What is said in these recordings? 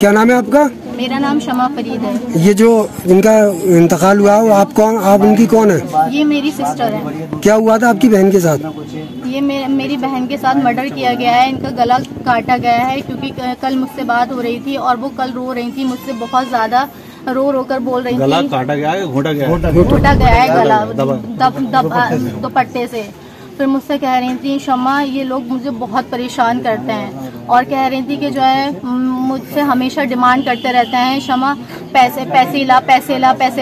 क्या नाम है आपका? मेरा नाम शमा फरीद है। ये जो इनका इंतकाल हुआ वो आप उनकी कौन है? ये मेरी सिस्टर है। क्या हुआ था आपकी बहन के साथ? ये मेरी बहन के साथ मर्डर किया गया है। इनका गला काटा गया है क्योंकि कल मुझसे बात हो रही थी और वो कल रो रही थी मुझसे, बहुत ज्यादा रो कर बोल रही थी। गला काटा गया है, घोटा गया है, घोटा गया है गला दुपट्टे से। फिर मुझसे कह रही थी शमा ये लोग मुझे बहुत परेशान करते हैं और कह रही थी कि जो है मुझसे हमेशा डिमांड करते रहते हैं शमा पैसे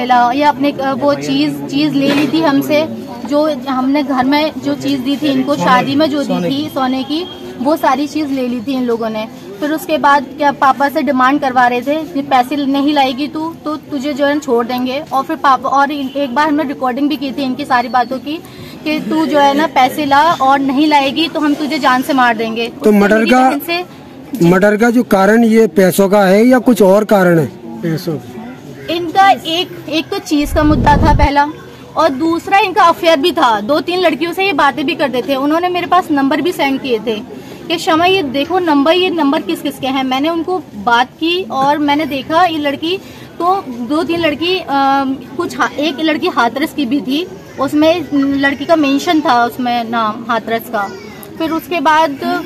ला या अपने वो चीज़ ले ली थी हमसे, जो हमने घर में जो चीज़ दी थी इनको शादी में जो दी थी सोने की, वो सारी चीज़ ले ली थी इन लोगों ने। फिर उसके बाद क्या पापा से डिमांड करवा रहे थे कि पैसे नहीं लाएगी तू तो तुझे जो है छोड़ देंगे। और फिर पापा और एक बार हमने रिकॉर्डिंग भी की थी इनकी सारी बातों की कि तू जो है ना पैसे ला और नहीं लाएगी तो हम तुझे जान से मार देंगे। तो मर्डर का जो कारण ये पैसों का है या कुछ और कारण है? पैसों इनका एक तो चीज का मुद्दा था पहला, और दूसरा इनका अफेयर भी था। 2-3 लड़कियों से ये बातें भी करते थे। उन्होंने मेरे पास नंबर भी सेंड किए थे कि शमा ये देखो ये नंबर किस किस के हैं। मैंने उनको बात की और मैंने देखा ये लड़की तो 2-3 लड़की एक लड़की हाथरस की भी थी, उसमें लड़की का मेंशन था उसमें नाम हाथरस का। फिर उसके बाद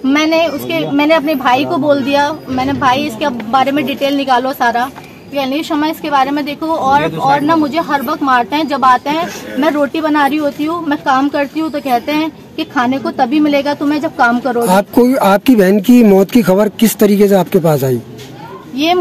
मैंने अपने भाई को बोल दिया, मैंने भाई इसके बारे में डिटेल निकालो सारा, यानी शमा इसके बारे में देखो। और ना मुझे हर वक्त मारते हैं जब आते हैं, मैं रोटी बना रही होती हूँ, मैं काम करती हूँ तो कहते हैं कि खाने को तभी मिलेगा तुम्हें जब काम करोगे। आपको आपकी बहन की मौत की खबर किस तरीके से आपके पास आई? ये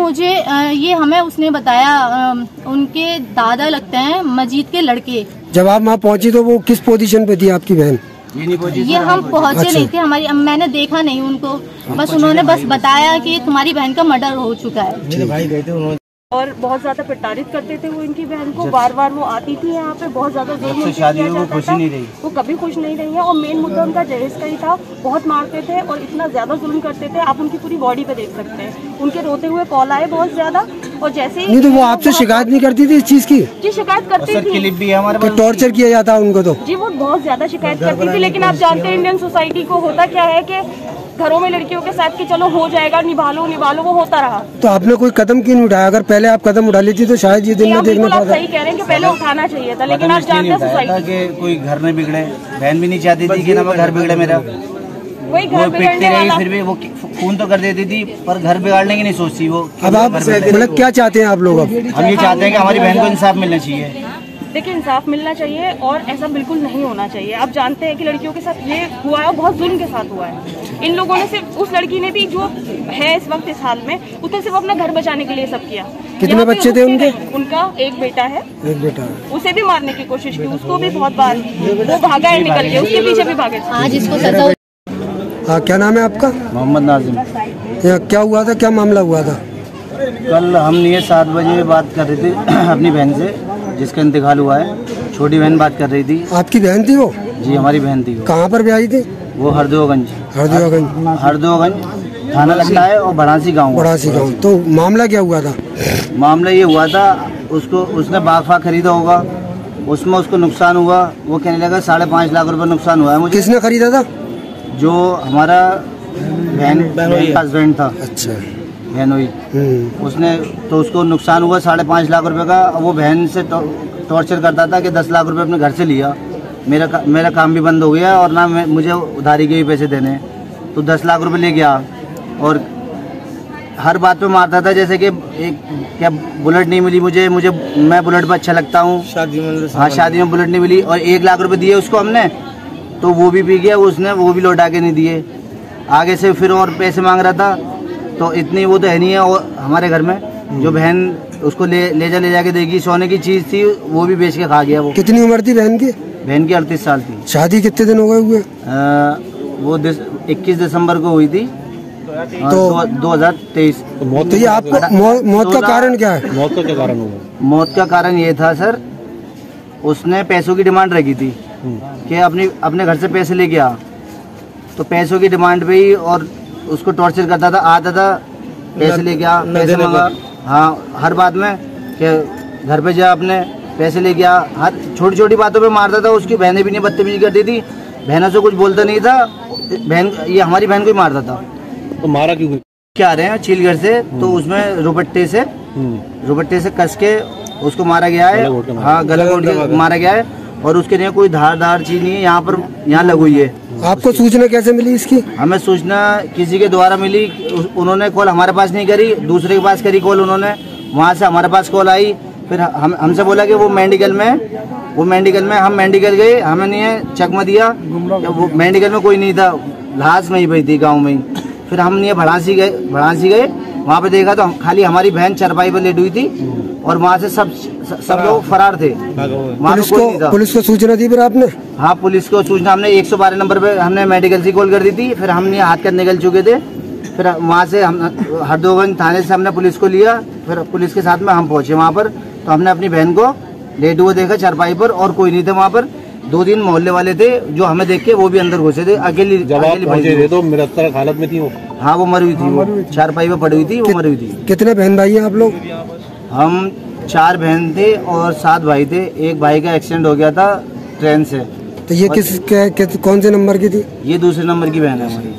हमें उसने बताया, उनके दादा लगते हैं मजीद के लड़के। जब आप वहाँ पहुँची तो वो किस पोजीशन पे थी आपकी बहन? ये हम पहुँचे नहीं थे, मैंने देखा नहीं उनको, बस उन्होंने बस बताया कि तुम्हारी बहन का मर्डर हो चुका है। मेरे भाई गए थे उन्होंने और बहुत ज्यादा प्रताड़ित करते थे वो इनकी बहन को। बार बार वो आती थी यहाँ पे, बहुत ज्यादा वो कभी खुश नहीं रही है। और मेन मुद्दा उनका जहेज का ही था, बहुत मारते थे और इतना ज्यादा जुल्म करते थे, आप उनकी पूरी बॉडी पे देख सकते हैं। उनके रोते हुए कॉल आए बहुत ज्यादा, और जैसे ही तो वो आपसे शिकायत नहीं करती थी इस चीज की? जी शिकायत करती थी, हमारे टॉर्चर किया जाता उनको तो जी वो बहुत ज्यादा शिकायत करती थी। लेकिन आप जानते हैं इंडियन सोसाइटी को होता क्या है कि घरों में लड़कियों के साथ कि चलो हो जाएगा, निभा लो वो होता रहा। तो आपने कोई कदम क्यों नहीं उठाया? अगर पहले आप कदम उठा लेती तो शायद ये दिन में देखना पड़ता। सही कह रहे हैं कि पहले उठाना चाहिए था, लेकिन आप जानते हैं सोसाइटी कोई घर में बिगड़े, बहन भी नहीं चाहती थी कि ना घर बिगड़े मेरा, वही घर बिगड़ने वाला। फिर भी वो खून तो कर देती थी पर घर बिगाड़ने की नहीं सोचती वो। अब आप मतलब क्या चाहते हैं आप लोग? अब हम ये चाहते हैं कि हमारी बहन को इंसाफ मिलना चाहिए। देखिए इंसाफ मिलना चाहिए और ऐसा बिल्कुल नहीं होना चाहिए। आप जानते हैं कि लड़कियों के साथ ये हुआ है, बहुत जुल्म के साथ हुआ है। इन लोगों ने सिर्फ, उस लड़की ने भी जो है इस वक्त इस हाल में, उसने सिर्फ अपना घर बचाने के लिए सब किया। कितने बच्चे थे उनके? उनका एक बेटा है। एक बेटा है। उसे भी मारने की कोशिश की, उसको भी बहुत बार वो भागा है निकल के, उसके पीछे भी भागे। आज इसको सजा। हाँ, क्या नाम है आपका? मोहम्मद नाजिम। क्या हुआ था, क्या मामला हुआ था? कल हम ये 7 बजे बात कर रहे थे अपनी बहन से जिसका इंतकाल हुआ है। छोटी बहन बात कर रही थी। आपकी बहन थी वो? जी हमारी बहन थी। कहाँ पर ब्याही थी? वो हरदोगंज थाना लगता है और बड़ासी गाँव। तो मामला क्या हुआ था? मामला ये हुआ था, उसने बाग खरीदा होगा, उसमें उसको नुकसान हुआ। वो कहने लगा 5.5 लाख रुपए नुकसान हुआ है मुझे। किसने खरीदा था? जो हमारा बहन का हस्बैंड था। अच्छा। बहनोई उसने, तो उसको नुकसान हुआ 5.5 लाख रुपए का। वो बहन से टॉर्चर करता था कि 10 लाख रुपए अपने घर से लिया। मेरा काम भी बंद हो गया और ना मुझे उधारी के ही पैसे देने, तो 10 लाख रुपए ले गया। और हर बात पे मारता था, जैसे कि क्या बुलेट नहीं मिली मुझे मैं बुलेट पर अच्छा लगता हूँ, शादी में बुलेट नहीं मिली। और 1 लाख रुपए दिए उसको हमने, तो वो भी पी गया उसने, वो भी लौटा के नहीं दिए। आगे से फिर और पैसे मांग रहा था, तो इतनी वो तो है नहीं है। और हमारे घर में जो बहन उसको ले जाके देगी, सोने की चीज थी वो भी बेच के खा गया वो। कितनी उम्र थी बहन की? बहन की 38 साल थी। शादी कितने दिन हो गए हुए? वो 21 दिसंबर को हुई थी, तो 2023। तो ये आपको मौत का कारण क्या है? मौत का क्या कारण हुआ? मौत का कारण ये था सर, उसने पैसों की डिमांड रखी थी कि अपने घर से पैसे ले गया, तो पैसों की डिमांड पे ही और उसको टॉर्चर करता था। आता था पैसे ले गया, पैसे मांगा, हाँ हर बात में कि घर पे जा अपने पैसे ले गया। हर छोटी छोटी बातों पे मारता था। उसकी बहनें भी नहीं बदतमीजी करती थी, बहनों से कुछ बोलता नहीं था, ये हमारी बहन को ही मारता था। तो मारा क्यों? क्या रहे हैं चीलगढ़ से, तो उसमें रुपट्टे से कस के उसको मारा गया है। हाँ, गला घोट के मारा गया है और उसके लिए कोई धारदार चीज नहीं है। यहाँ लगी हुई है। आपको सूचना कैसे मिली इसकी? हमें सूचना किसी के द्वारा मिली। उन्होंने कॉल हमारे पास नहीं करी, दूसरे के पास करी कॉल उन्होंने। वहाँ से हमारे पास कॉल आई, फिर हमसे बोला कि वो मेडिकल में हम मेडिकल गए, हमें नहीं चकमा दिया। वो मेडिकल में कोई नहीं था, लाश वहीं पे थी गाँव में ही। फिर हम नहीं भड़ासी गए, वहाँ पे देखा तो खाली हमारी बहन चरपाई पर लेटी हुई थी और वहाँ से सब लोग फरार थे। पुलिस को सूचना दी फिर आपने? हाँ, पुलिस को सूचना हमने 112 नंबर पे हमने मेडिकल से कॉल कर दी थी। फिर हमने हाथ कर निकल चुके थे। फिर वहाँ से हम हरदोगंज थाने से हमने पुलिस को लिया। फिर पुलिस के साथ में हम पहुँचे वहाँ पर, तो हमने अपनी बहन को लेटे हुए देखा चरपाई पर और कोई नहीं थे वहाँ पर। 2-3 मोहल्ले वाले थे जो हमें देख के वो भी अंदर घुसे थे। अकेली तो मृतक हालत में थी वो? हाँ, वो मरी हुई थी, वो चारपाई पे पड़ी हुई थी, वो मरी हुई थी। कितने बहन भाई हैं आप लोग? हम 4 बहन थे और 7 भाई थे। एक भाई का एक्सीडेंट हो गया था ट्रेन से। तो ये कौन से नंबर की थी? ये दूसरे नंबर की बहन है हमारी।